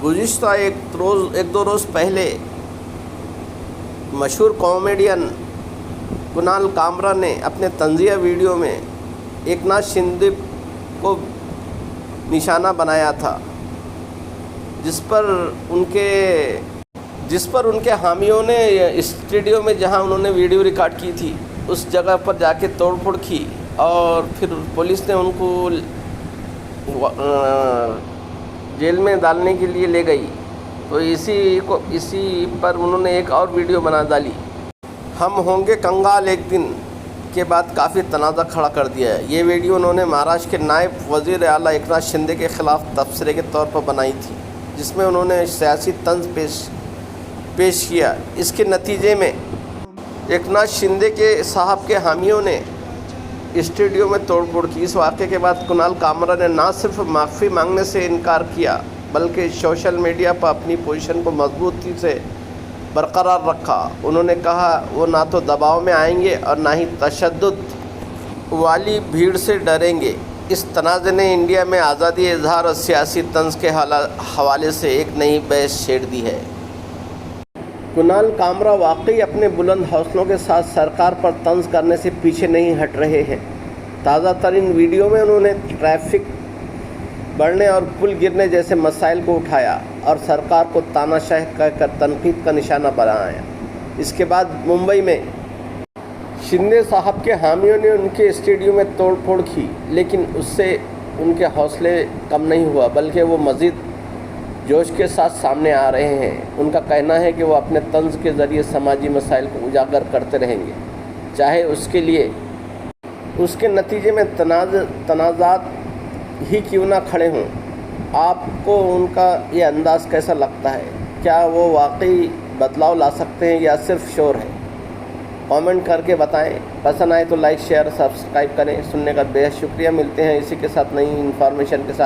गुज़िश्ता एक दो रोज़ पहले मशहूर कॉमेडियन कुणाल कामरा ने अपने तंज़िया वीडियो में एकनाथ शिंदे को निशाना बनाया था, जिस पर उनके हामियों ने स्टूडियो में जहां उन्होंने वीडियो रिकॉर्ड की थी उस जगह पर जाके तोड़फोड़ की और फिर पुलिस ने उनको जेल में डालने के लिए ले गई। तो इसी पर उन्होंने एक और वीडियो बना डाली, हम होंगे कंगाल एक दिन, के बाद काफ़ी तनाज़ा खड़ा कर दिया है। ये वीडियो उन्होंने महाराष्ट्र के नायब वज़ीर आला एकनाथ शिंदे के ख़िलाफ़ तबसरे के तौर पर बनाई थी, जिसमें उन्होंने सियासी तंज पेश किया। इसके नतीजे में एकनाथ शिंदे के साहब के हामियों ने स्टूडियो में तोड़फोड़ की। इस वाक़े के बाद कुणाल कामरा ने ना सिर्फ माफ़ी मांगने से इनकार किया, बल्कि सोशल मीडिया पर अपनी पोजीशन को मजबूती से बरकरार रखा। उन्होंने कहा वो ना तो दबाव में आएंगे और ना ही तशद्दुद वाली भीड़ से डरेंगे। इस तनाज़े ने इंडिया में आज़ादी इज़हार और सियासी तंज के हवाले से एक नई बहस छेड़ दी है। कुणाल कामरा वाकई अपने बुलंद हौसलों के साथ सरकार पर तंज करने से पीछे नहीं हट रहे हैं। ताज़ा तरीन वीडियो में उन्होंने ट्रैफिक बढ़ने और पुल गिरने जैसे मसाइल को उठाया और सरकार को तानाशाह कहकर तनकीद का निशाना बनाया। इसके बाद मुंबई में शिंदे साहब के हामियों ने उनके स्टूडियो में तोड़फोड़ की, लेकिन उससे उनके हौसले कम नहीं हुआ, बल्कि वो मज़ीद जोश के साथ सामने आ रहे हैं। उनका कहना है कि वो अपने तंज के ज़रिए समाजी मसाइल को उजागर करते रहेंगे, चाहे उसके नतीजे में तनाज़ात ही क्यों ना खड़े हों। आपको उनका ये अंदाज़ कैसा लगता है? क्या वो वाकई बदलाव ला सकते हैं या सिर्फ शोर है? कमेंट करके बताएं। पसंद आए तो लाइक शेयर सब्सक्राइब करें। सुनने का बेहद शुक्रिया। मिलते हैं इसी के साथ नई इन्फॉर्मेशन के साथ।